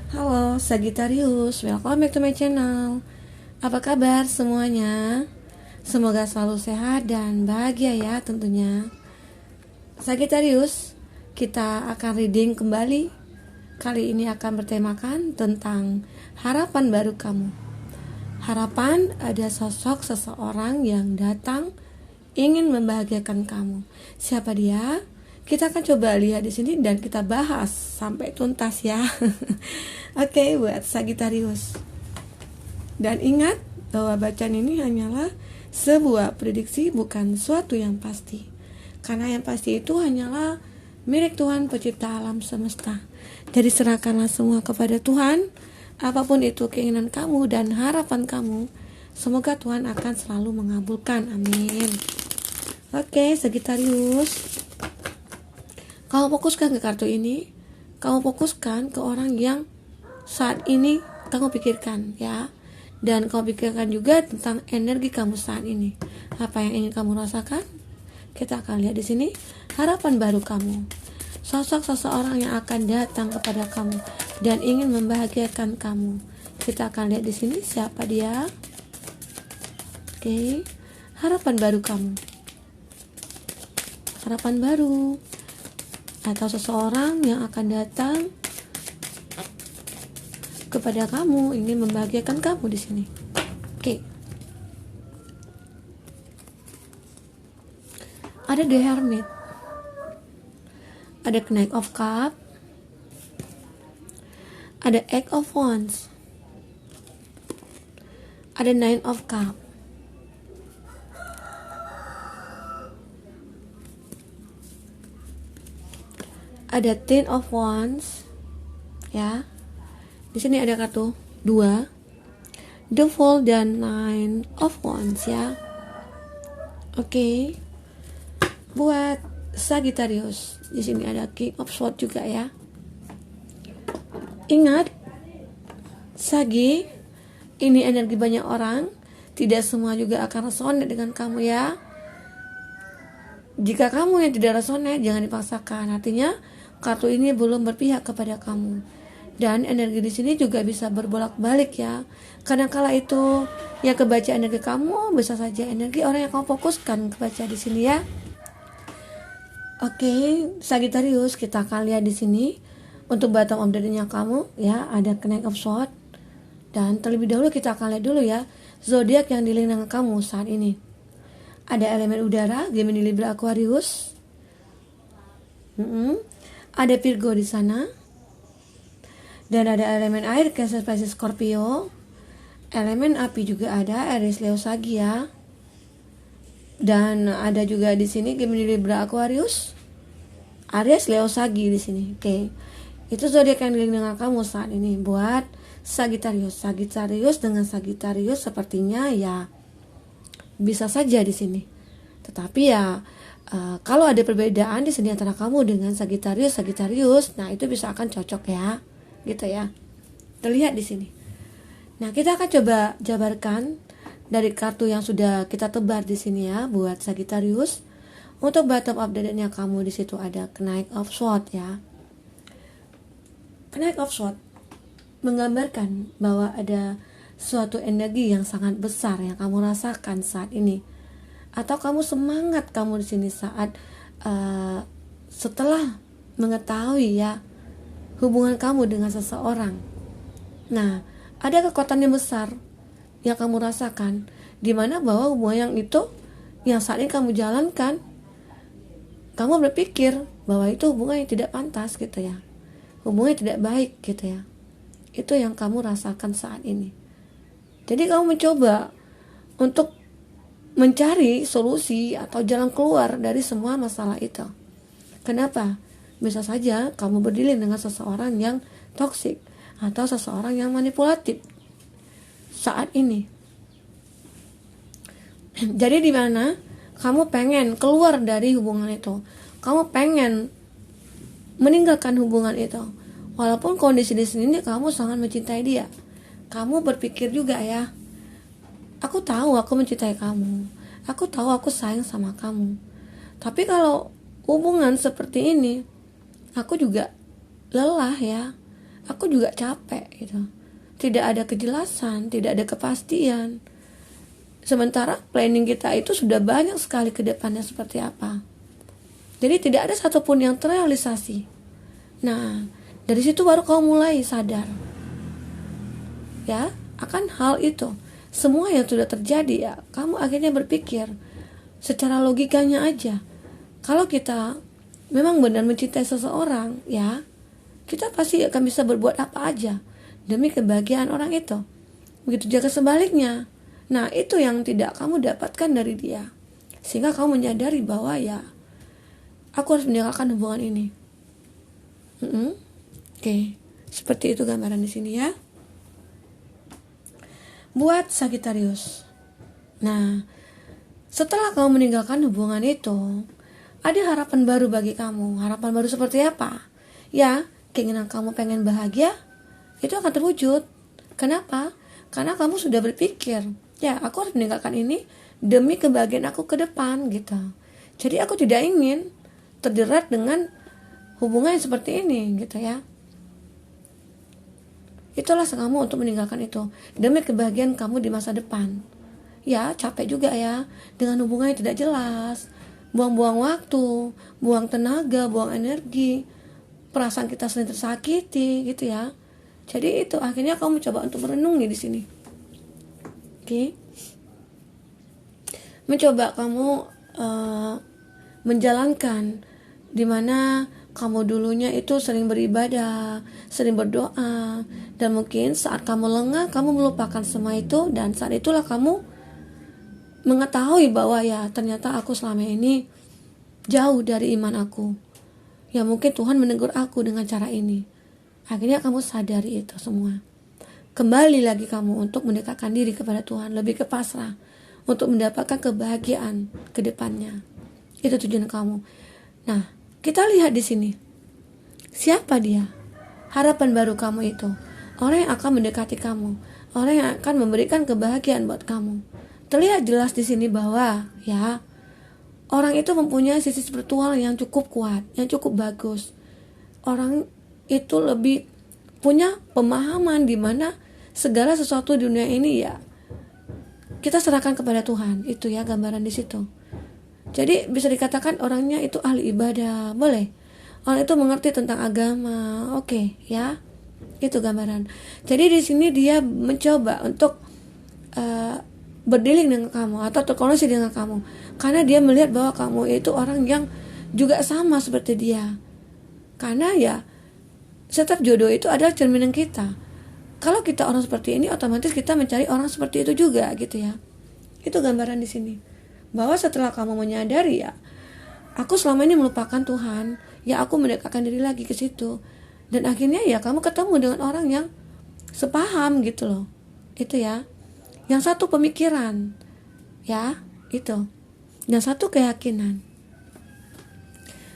Halo Sagittarius, welcome back to my channel. Apa kabar semuanya? Semoga selalu sehat dan bahagia ya tentunya. Sagittarius, kita akan reading kembali. Kali ini akan bertemakan tentang harapan baru kamu. Harapan ada sosok seseorang yang datang ingin membahagiakan kamu. Siapa dia? Kita akan coba lihat di sini dan kita bahas sampai tuntas ya. Oke, buat Sagittarius. Dan ingat bahwa bacaan ini hanyalah sebuah prediksi, bukan suatu yang pasti. Karena yang pasti itu hanyalah milik Tuhan pencipta alam semesta. Jadi serahkanlah semua kepada Tuhan. Apapun itu keinginan kamu dan harapan kamu, semoga Tuhan akan selalu mengabulkan. Amin. Oke, Sagittarius, kamu fokuskan ke kartu ini. Kamu fokuskan ke orang yang saat ini kamu pikirkan ya. Dan kamu pikirkan juga tentang energi kamu saat ini. Apa yang ingin kamu rasakan? Kita akan lihat di sini harapan baru kamu. Sosok seseorang yang akan datang kepada kamu dan ingin membahagiakan kamu. Kita akan lihat di sini siapa dia. Oke. Harapan baru kamu. Harapan baru atau seseorang yang akan datang kepada kamu ingin membahagiakan kamu di sini. Oke. Ada The Hermit. Ada Knight of Cup. Ada Eight of Wands. Ada Nine of Cup. Ada Ten of Wands. Ya. Di sini ada kartu 2, The Fool dan Nine of Wands ya. Oke. Buat Sagittarius, di sini ada King of Swords juga ya. Ingat, Sagi, ini energi banyak orang, tidak semua juga akan resonate dengan kamu ya. Jika kamu yang tidak resonate, jangan dipaksakan. Artinya, kartu ini belum berpihak kepada kamu. Dan energi di sini juga bisa berbolak-balik ya. Kadang-kala itu yang kebaca energi kamu, bisa saja energi orang yang kamu fokuskan kebaca di sini ya. Oke, Sagittarius, kita akan lihat di sini untuk bottom of the deck-nya kamu ya, ada Knight of Swords. Dan terlebih dahulu kita akan lihat dulu ya zodiak yang dilihat dengan kamu saat ini. Ada elemen udara, Gemini, Libra, Aquarius. Ada Virgo di sana. Dan ada elemen air, Cancer, Pisces, Scorpio. Elemen api juga ada, Aries, Leo, Sagi ya. Dan ada juga di sini Gemini, Libra, Aquarius. Aries, Leo, Sagi di sini. Oke. Itu zodiak yang dilihat dengan kamu saat ini buat Sagittarius. Sagittarius dengan Sagittarius sepertinya ya bisa saja di sini. Tetapi ya kalau ada perbedaan di sini antara kamu dengan Sagittarius, nah itu bisa akan cocok ya, gitu ya. Terlihat di sini. Nah, kita akan coba jabarkan dari kartu yang sudah kita tebar di sini ya buat Sagittarius. Untuk bottom of the deck-nya kamu di situ ada Knight of Swords ya. Knight of Swords menggambarkan bahwa ada suatu energi yang sangat besar yang kamu rasakan saat ini. Atau kamu semangat kamu di sini saat setelah mengetahui ya hubungan kamu dengan seseorang. Nah, ada kekuatan yang besar yang kamu rasakan, di mana bahwa hubungan yang itu yang saat ini kamu jalankan, kamu berpikir bahwa itu hubungan yang tidak pantas gitu ya, hubungan yang tidak baik gitu ya. Itu yang kamu rasakan saat ini. Jadi kamu mencoba untuk mencari solusi atau jalan keluar dari semua masalah itu. Kenapa? Bisa saja kamu berdilin dengan seseorang yang toksik atau seseorang yang manipulatif saat ini. Jadi di mana kamu pengen keluar dari hubungan itu, kamu pengen meninggalkan hubungan itu, walaupun kondisi di sini kamu sangat mencintai dia. Kamu berpikir juga ya, aku tahu aku mencintai kamu, aku tahu aku sayang sama kamu. Tapi kalau hubungan seperti ini, aku juga lelah ya. aku juga capek gitu. Tidak ada kejelasan, tidak ada kepastian. Sementara planning kita itu sudah banyak sekali ke depannya seperti apa. Jadi tidak ada satupun yang terrealisasi. Nah, dari situ baru kau mulai sadar ya akan hal itu. Semua yang sudah terjadi ya, kamu akhirnya berpikir secara logikanya aja. Kalau kita memang benar mencintai seseorang, ya, kita pasti akan bisa berbuat apa aja demi kebahagiaan orang itu. Begitu juga sebaliknya. Nah, itu yang tidak kamu dapatkan dari dia. Sehingga kamu menyadari bahwa ya, aku harus meninggalkan hubungan ini. Oke, seperti itu gambaran di sini ya. Buat Sagittarius. Nah, setelah kamu meninggalkan hubungan itu, ada harapan baru bagi kamu. Harapan baru seperti apa? Ya, keinginan kamu pengen bahagia, itu akan terwujud. Kenapa? Karena kamu sudah berpikir, ya aku harus meninggalkan ini demi kebahagiaan aku ke depan gitu. Jadi aku tidak ingin terjerat dengan hubungan yang seperti ini gitu ya. Itulah kamu untuk meninggalkan itu demi kebahagiaan kamu di masa depan. Ya capek juga ya dengan hubungan yang tidak jelas, buang-buang waktu, buang tenaga, buang energi, perasaan kita sering tersakiti gitu ya. Jadi itu akhirnya kamu coba untuk merenungi di sini. Oke. Mencoba kamu menjalankan dimana kamu dulunya itu sering beribadah, sering berdoa, dan mungkin saat kamu lengah kamu melupakan semua itu, dan saat itulah kamu mengetahui bahwa ya ternyata aku selama ini jauh dari iman aku. Ya mungkin Tuhan menegur aku dengan cara ini. Akhirnya kamu sadari itu semua. Kembali lagi kamu untuk mendekatkan diri kepada Tuhan, lebih ke pasrah untuk mendapatkan kebahagiaan ke depannya. Itu tujuan kamu. Nah, kita lihat di sini. Siapa dia? Harapan baru kamu itu. Orang yang akan mendekati kamu, orang yang akan memberikan kebahagiaan buat kamu. Terlihat jelas di sini bahwa ya, orang itu mempunyai sisi spiritual yang cukup kuat, yang cukup bagus. Orang itu lebih punya pemahaman di mana segala sesuatu di dunia ini ya kita serahkan kepada Tuhan. Itu ya gambaran di situ. Jadi bisa dikatakan orangnya itu ahli ibadah, boleh. Orang itu mengerti tentang agama, oke, ya. Itu gambaran. Jadi di sini dia mencoba untuk berdealing dengan kamu atau terkoneksi dengan kamu, karena dia melihat bahwa kamu itu orang yang juga sama seperti dia. Karena ya setiap jodoh itu adalah cerminan kita. Kalau kita orang seperti ini, otomatis kita mencari orang seperti itu juga, gitu ya. Itu gambaran di sini. Bahwa setelah kamu menyadari ya, aku selama ini melupakan Tuhan, ya aku mendekatkan diri lagi ke situ, dan akhirnya ya kamu ketemu dengan orang yang sepaham gitu loh. Itu ya. Yang satu pemikiran, ya itu. Yang satu keyakinan.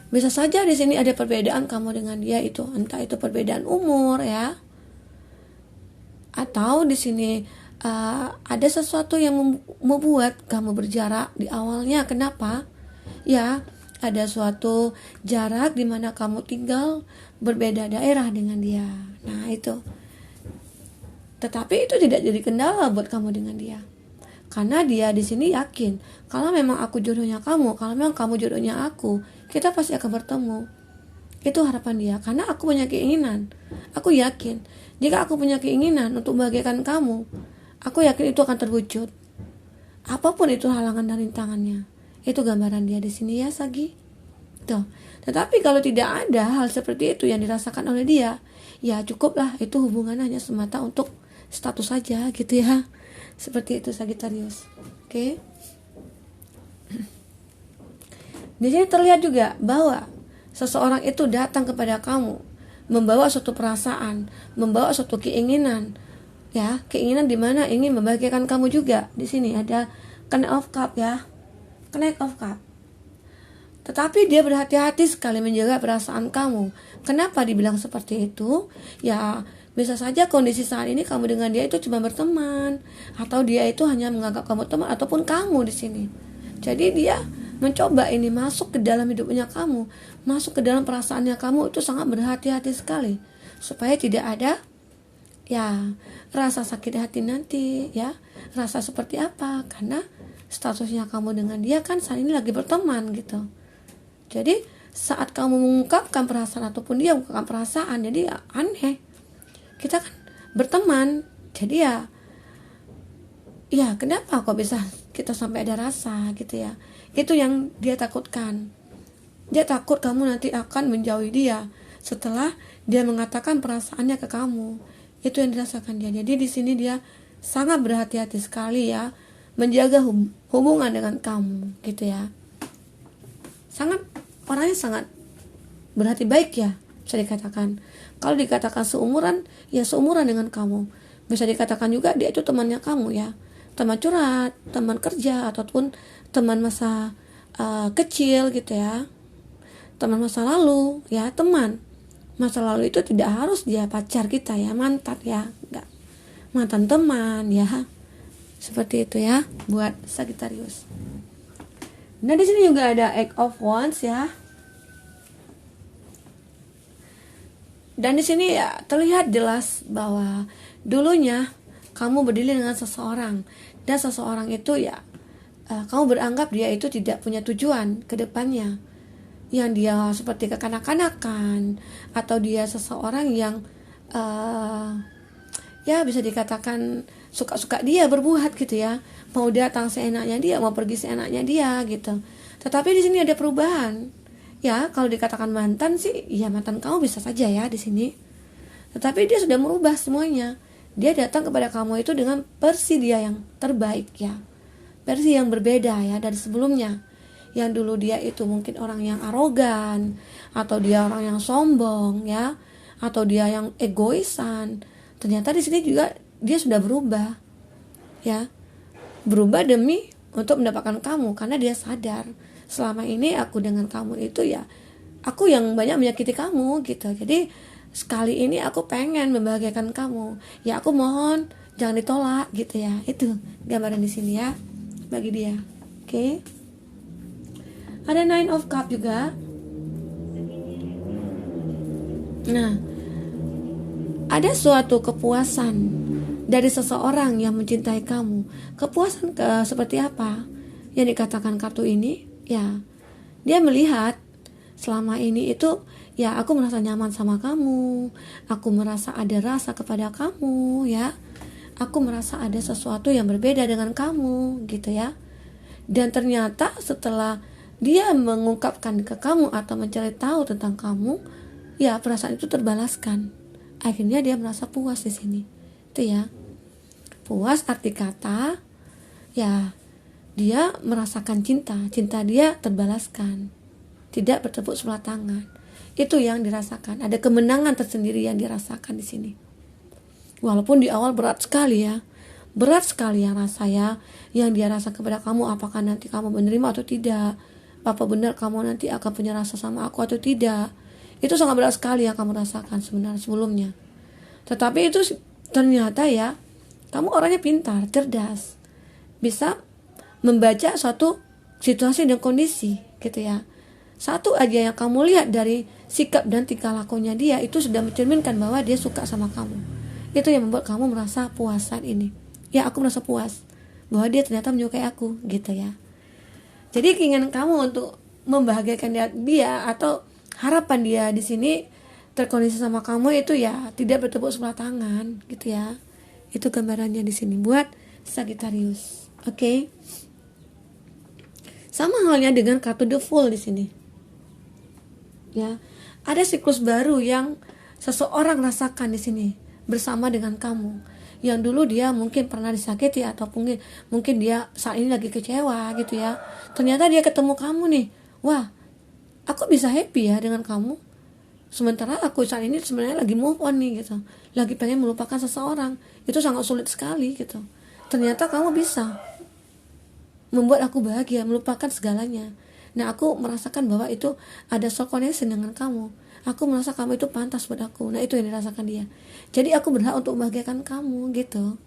Bisa saja di sini ada perbedaan kamu dengan dia itu, entah itu perbedaan umur ya, atau di sini ada sesuatu yang membuat kamu berjarak di awalnya. Kenapa? Ya, ada suatu jarak di mana kamu tinggal berbeda daerah dengan dia. Nah, itu. Tetapi itu tidak jadi kendala buat kamu dengan dia. Karena dia di sini yakin, kalau memang aku jodohnya kamu, kalau memang kamu jodohnya aku, kita pasti akan bertemu. Itu harapan dia. Karena aku punya keinginan. Aku yakin, jika aku punya keinginan untuk membahagiakan kamu, aku yakin itu akan terwujud. Apapun itu halangan dan rintangannya. Itu gambaran dia di sini ya, Sagi. Tuh. Tetapi kalau tidak ada hal seperti itu yang dirasakan oleh dia, ya cukuplah itu hubungan hanya semata untuk status saja gitu ya. Seperti itu Sagittarius. Oke. Di sini terlihat juga bahwa seseorang itu datang kepada kamu membawa suatu perasaan, membawa suatu keinginan. Ya, keinginan di mana ingin membahagiakan kamu juga. Di sini ada Knight of Cup ya. Knight of Cup. Tetapi dia berhati-hati sekali menjaga perasaan kamu. Kenapa dibilang seperti itu? Ya, bisa saja kondisi saat ini kamu dengan dia itu cuma berteman, atau dia itu hanya menganggap kamu teman, ataupun kamu di sini. Jadi dia mencoba ini masuk ke dalam hidupnya kamu, masuk ke dalam perasaannya kamu, itu sangat berhati-hati sekali. supaya tidak ada ya rasa sakit hati nanti ya. Rasa seperti apa? Karena statusnya kamu dengan dia kan saat ini lagi berteman gitu. Jadi saat kamu mengungkapkan perasaan ataupun dia mengungkapkan perasaan, jadi ya aneh. Kita kan berteman, jadi ya kenapa kok bisa kita sampai ada rasa gitu ya. Itu yang dia takutkan. Dia takut kamu nanti akan menjauhi dia setelah dia mengatakan perasaannya ke kamu. Itu yang dirasakan dia. Jadi di sini dia sangat berhati-hati sekali ya, menjaga hubungan dengan kamu gitu ya. Orangnya sangat berhati baik ya, bisa dikatakan. Kalau dikatakan seumuran, ya seumuran dengan kamu. Bisa dikatakan juga dia itu temannya kamu ya, teman curhat, teman kerja, ataupun teman masa kecil gitu ya, teman masa lalu ya. Teman masa lalu itu tidak harus dia pacar kita ya, mantan ya, enggak, mantan teman ya, seperti itu ya buat Sagittarius. Nah di sini juga ada Eight of Wands ya, dan di sini ya terlihat jelas bahwa dulunya kamu berdiri dengan seseorang, dan seseorang itu ya kamu beranggap dia itu tidak punya tujuan ke depannya, yang dia seperti kekanak-kanakan, atau dia seseorang yang ya bisa dikatakan suka-suka dia berbuat gitu ya, mau datang seenaknya dia, mau pergi seenaknya dia gitu. Tetapi di sini ada perubahan ya. Kalau dikatakan mantan sih ya, mantan kamu bisa saja ya di sini, tetapi dia sudah merubah semuanya. Dia datang kepada kamu itu dengan versi dia yang terbaik ya, versi yang berbeda ya dari sebelumnya. Yang dulu dia itu mungkin orang yang arogan, atau dia orang yang sombong ya, atau dia yang egoisan. Ternyata di sini juga dia sudah berubah ya, berubah demi untuk mendapatkan kamu, karena dia sadar selama ini aku dengan kamu itu ya, aku yang banyak menyakiti kamu gitu. Jadi sekali ini aku pengen membahagiakan kamu ya, aku mohon jangan ditolak gitu ya. Itu gambaran di sini ya bagi dia. Oke. Ada Nine of Cup juga. Nah, ada suatu kepuasan dari seseorang yang mencintai kamu. Kepuasan seperti apa yang dikatakan kartu ini? Ya, dia melihat selama ini itu ya, aku merasa nyaman sama kamu, aku merasa ada rasa kepada kamu ya, aku merasa ada sesuatu yang berbeda dengan kamu gitu ya. Dan ternyata setelah dia mengungkapkan ke kamu atau mencari tahu tentang kamu, ya perasaan itu terbalaskan. Akhirnya dia merasa puas di sini. Itu ya. Puas arti kata ya, dia merasakan cinta dia terbalaskan. Tidak bertepuk sebelah tangan. Itu yang dirasakan. Ada kemenangan tersendiri yang dirasakan di sini. Walaupun di awal berat sekali ya. Berat sekali ya rasa ya yang dia rasa kepada kamu. Apakah nanti kamu menerima atau tidak? Apa benar kamu nanti akan punya rasa sama aku atau tidak? Itu sangat berat sekali yang kamu rasakan sebenarnya sebelumnya. Tetapi itu ternyata ya, kamu orangnya pintar, cerdas, bisa membaca suatu situasi dan kondisi gitu ya. Satu aja yang kamu lihat dari sikap dan tingkah lakunya dia, itu sudah mencerminkan bahwa dia suka sama kamu. Itu yang membuat kamu merasa puas saat ini. Ya, aku merasa puas bahwa dia ternyata menyukai aku gitu ya. Jadi keinginan kamu untuk membahagiakan dia atau harapan dia di sini terkondisi sama kamu itu ya tidak bertepuk sebelah tangan gitu ya. Itu gambarannya di sini buat Sagittarius. Oke. Sama halnya dengan kartu The Fool di sini. Ya, ada siklus baru yang seseorang rasakan di sini bersama dengan kamu. Yang dulu dia mungkin pernah disakiti atau mungkin dia saat ini lagi kecewa gitu ya. Ternyata dia ketemu kamu nih. Wah, aku bisa happy ya dengan kamu. Sementara aku saat ini sebenarnya lagi move on nih gitu. Lagi pengen melupakan seseorang. Itu sangat sulit sekali gitu. Ternyata kamu bisa membuat aku bahagia, melupakan segalanya. Nah, aku merasakan bahwa itu ada soul connection dengan kamu. Aku merasa kamu itu pantas buat aku. Nah, itu yang dirasakan dia. Jadi aku berhak untuk membahagiakan kamu gitu.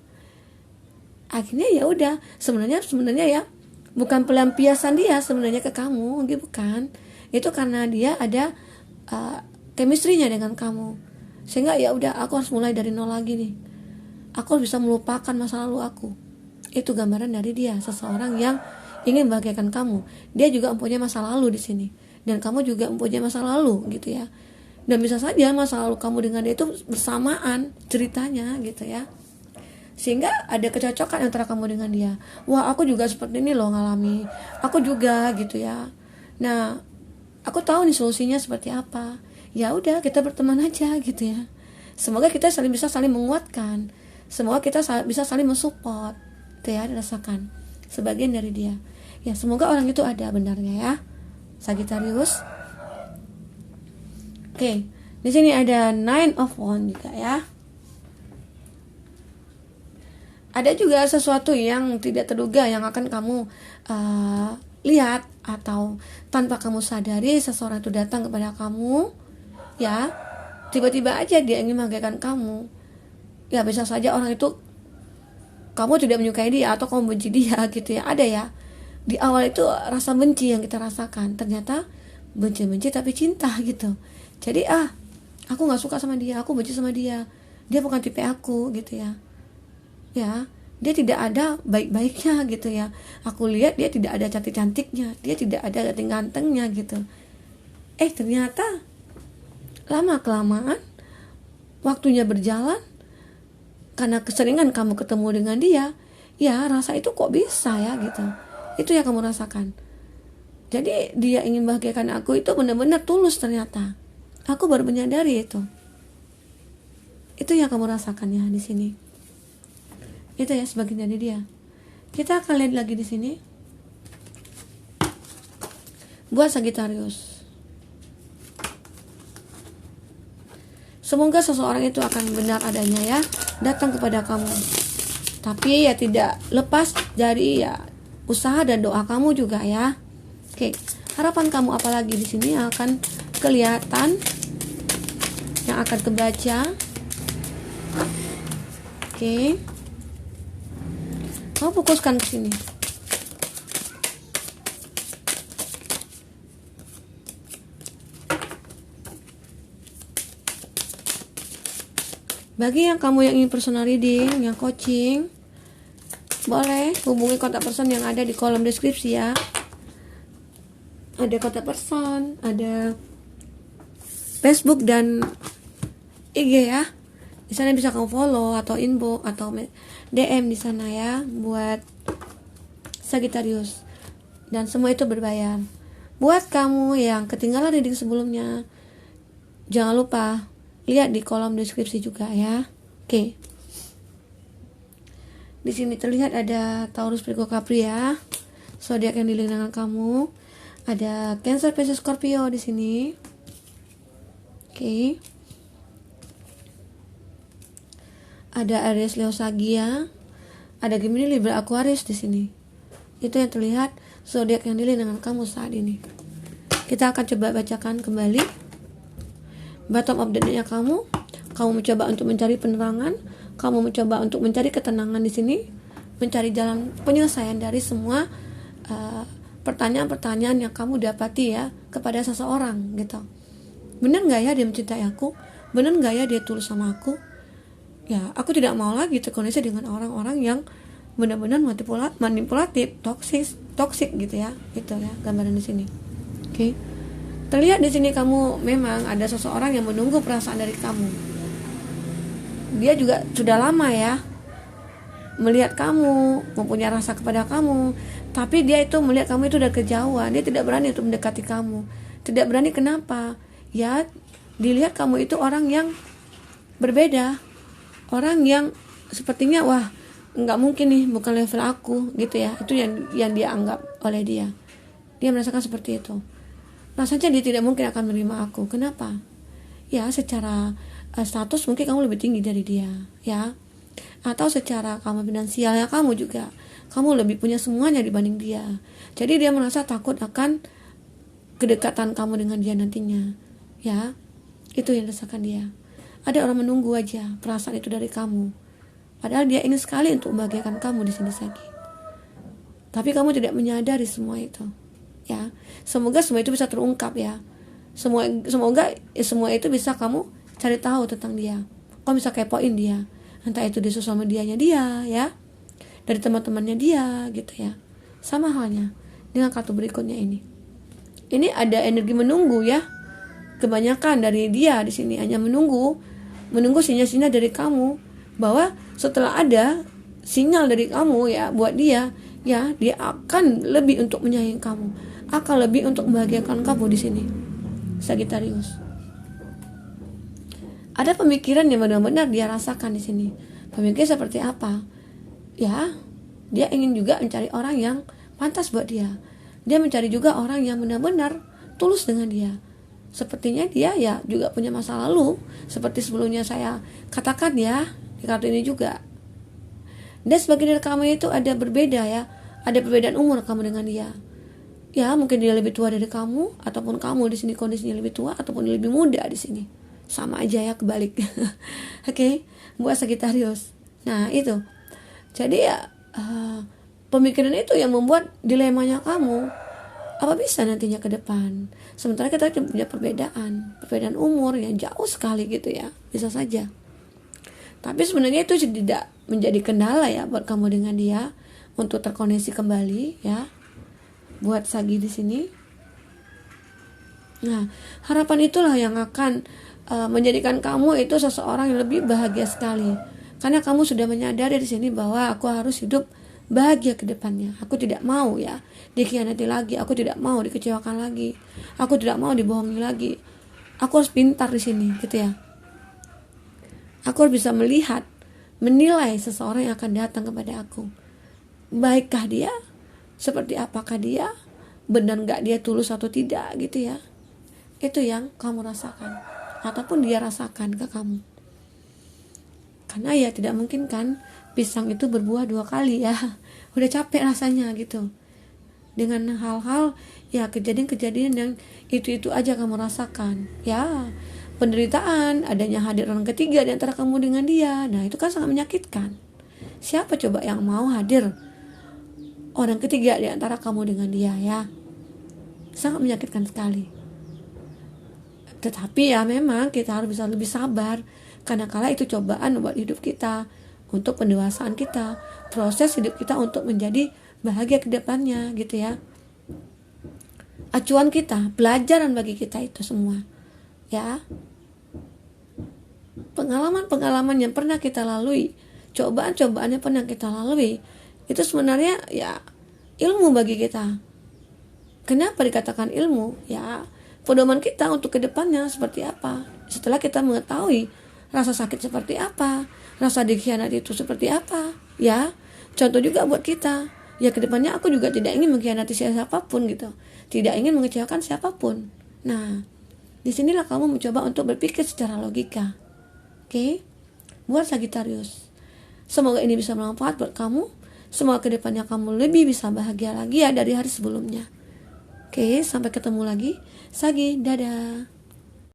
Akhirnya ya udah, sebenarnya ya bukan pelampiasan dia sebenarnya ke kamu, gitu bukan. Itu karena dia ada chemistry-nya dengan kamu. sehingga ya udah, aku harus mulai dari nol lagi nih, aku harus bisa melupakan masa lalu aku. Itu gambaran dari dia, seseorang yang ingin membahagiakan kamu. Dia juga mempunyai masa lalu di sini, dan kamu juga mempunyai masa lalu gitu ya. Dan bisa saja masa lalu kamu dengan dia itu bersamaan ceritanya gitu ya, sehingga ada kecocokan antara kamu dengan dia. Wah, aku juga seperti ini loh ngalami, aku juga gitu ya. Nah, aku tahu nih solusinya seperti apa. Ya udah, kita berteman aja gitu ya. Semoga kita bisa saling menguatkan, semoga kita bisa saling mensupport, itu ya, dirasakan sebagian dari dia. Ya, semoga orang itu ada benarnya ya, Sagittarius. Oke, di sini ada Nine of Wands juga ya. Ada juga sesuatu yang tidak terduga yang akan kamu lihat, atau tanpa kamu sadari seseorang itu datang kepada kamu ya. Tiba-tiba aja dia ingin membahagiakan kamu. Ya, bisa saja orang itu kamu tidak menyukai dia atau kamu benci dia gitu ya. Ada ya, di awal itu rasa benci yang kita rasakan, ternyata benci-benci tapi cinta gitu. Jadi aku gak suka sama dia, aku benci sama dia, dia bukan tipe aku gitu ya. Ya, dia tidak ada baik-baiknya gitu ya. Aku lihat dia tidak ada cantik-cantiknya, dia tidak ada ganteng-gantengnya gitu. Ternyata lama-kelamaan waktunya berjalan, karena keseringan kamu ketemu dengan dia, ya rasa itu kok bisa ya gitu. Itu yang kamu rasakan. Jadi dia ingin bahagiakan aku itu benar-benar tulus ternyata. Aku baru menyadari itu. Itu yang kamu rasakan ya di sini. Itu ya sebagian dari dia. Kita akan lihat lagi di sini. Buat Sagittarius, semoga seseorang itu akan benar adanya ya, datang kepada kamu. Tapi ya tidak lepas dari ya usaha dan doa kamu juga ya. Oke, harapan kamu apalagi di sini yang akan kelihatan, yang akan kebaca. Oke. Kamu fokuskan ke sini. Bagi yang kamu yang ingin personal reading, yang coaching, boleh hubungi kontak person yang ada di kolom deskripsi ya. Ada kontak person, ada Facebook dan IG ya. Di sana bisa kamu follow atau inbox atau DM di sana ya, buat Sagittarius. Dan semua itu berbayar. Buat kamu yang ketinggalan reading sebelumnya, jangan lupa lihat di kolom deskripsi juga ya. Oke. Di sini terlihat ada Taurus, Virgo, Capri ya. Zodiak yang dilihat dengan kamu. Ada Cancer, Pisces, Scorpio di sini. Oke. Ada Aries, Leo, Sagia. Ada Gemini, Libra, Aquarius di sini. Itu yang terlihat zodiak yang dilihat dengan kamu saat ini. Kita akan coba bacakan kembali. Bottom of the deck-nya kamu mencoba untuk mencari penerangan, kamu mencoba untuk mencari ketenangan di sini, mencari jalan penyelesaian dari semua pertanyaan-pertanyaan yang kamu dapati ya kepada seseorang gitu. Benar nggak ya dia mencintai aku? Benar nggak ya dia tulus sama aku? Ya, aku tidak mau lagi terkoneksi dengan orang-orang yang benar-benar manipulatif, toksik gitu ya. Itu ya gambaran di sini. Oke. Terlihat di sini kamu memang ada seseorang yang menunggu perasaan dari kamu. Dia juga sudah lama ya melihat kamu, mempunyai rasa kepada kamu, tapi dia itu melihat kamu itu udah kejauhan. Dia tidak berani untuk mendekati kamu. Tidak berani kenapa? Ya, dilihat kamu itu orang yang berbeda. Orang yang sepertinya wah nggak mungkin nih, bukan level aku gitu ya. Itu yang dia anggap oleh dia. Dia merasakan seperti itu. Rasanya dia tidak mungkin akan menerima aku. Kenapa? Ya secara status mungkin kamu lebih tinggi dari dia ya. Atau secara kamu finansialnya kamu juga, kamu lebih punya semuanya dibanding dia. Jadi dia merasa takut akan kedekatan kamu dengan dia nantinya ya. Itu yang dirasakan dia. Ada orang menunggu aja perasaan itu dari kamu. Padahal dia ingin sekali untuk membahagiakan kamu di sini lagi. Tapi kamu tidak menyadari semua itu. Ya, semoga semua itu bisa terungkap ya. Semoga semua itu bisa kamu cari tahu tentang dia. Kamu bisa kepoin dia, entah itu di sosial medianya dia ya, dari teman-temannya dia gitu ya. Sama halnya dengan kartu berikutnya ini. Ini ada energi menunggu ya. Kebanyakan dari dia di sini hanya menunggu sinyal-sinyal dari kamu, bahwa setelah ada sinyal dari kamu ya buat dia, ya dia akan lebih untuk menyayangi kamu, akan lebih untuk membahagiakan kamu di sini. Sagittarius. Ada pemikiran yang benar-benar dia rasakan di sini. Pemikiran seperti apa? Ya, dia ingin juga mencari orang yang pantas buat dia. Dia mencari juga orang yang benar-benar tulus dengan dia. Sepertinya dia ya juga punya masa lalu, seperti sebelumnya saya katakan ya di kartu ini juga. Dan sebagian dari kamu itu ada berbeda ya, ada perbedaan umur kamu dengan dia. Ya mungkin dia lebih tua dari kamu, ataupun kamu di sini kondisinya lebih tua, ataupun lebih muda di sini. Sama aja ya, kebalik. Oke, buat Sagittarius. Nah itu. Jadi ya pemikiran itu yang membuat dilemanya kamu. Apa bisa nantinya ke depan? Sementara kita punya perbedaan umur yang jauh sekali gitu ya, bisa saja. Tapi sebenarnya itu tidak menjadi kendala ya buat kamu dengan dia untuk terkoneksi kembali ya. Buat Sagi di sini. Nah, harapan itulah yang akan menjadikan kamu itu seseorang yang lebih bahagia sekali. Karena kamu sudah menyadari di sini bahwa aku harus hidup bahagia ke depannya. Aku tidak mau ya dikhianati lagi, aku tidak mau dikecewakan lagi, aku tidak mau dibohongi lagi. Aku harus pintar di sini gitu ya. Aku harus bisa melihat, menilai seseorang yang akan datang kepada aku. Baikkah dia? Seperti apakah dia? Benar gak dia tulus atau tidak gitu ya. Itu yang kamu rasakan, ataupun dia rasakan ke kamu. Karena ya tidak mungkin kan pisang itu berbuah 2 kali ya. Udah capek rasanya gitu. Dengan hal-hal ya, kejadian-kejadian yang itu aja kamu rasakan. Ya, penderitaan, adanya hadir orang ketiga di antara kamu dengan dia. Nah, itu kan sangat menyakitkan. Siapa coba yang mau hadir orang ketiga di antara kamu dengan dia ya? Sangat menyakitkan sekali. Tetapi ya memang kita harus bisa lebih sabar. Karena kala itu cobaan buat hidup kita, untuk pendewasaan kita, proses hidup kita untuk menjadi bahagia ke depannya gitu ya. Acuan kita, pelajaran bagi kita itu semua ya. Pengalaman-pengalaman yang pernah kita lalui, cobaan-cobaan yang pernah kita lalui, itu sebenarnya ya ilmu bagi kita. Kenapa dikatakan ilmu? Ya pedoman kita untuk ke depannya seperti apa. Setelah kita mengetahui rasa sakit seperti apa, rasa dikhianati itu seperti apa ya. Contoh juga buat kita ya, kedepannya aku juga tidak ingin mengkhianati siapapun gitu, tidak ingin mengecewakan siapapun. Nah, disinilah kamu mencoba untuk berpikir secara logika. Oke, buat Sagittarius, semoga ini bisa bermanfaat buat kamu. Semoga kedepannya kamu lebih bisa bahagia lagi ya dari hari sebelumnya. Oke, sampai ketemu lagi Sagi, dadah.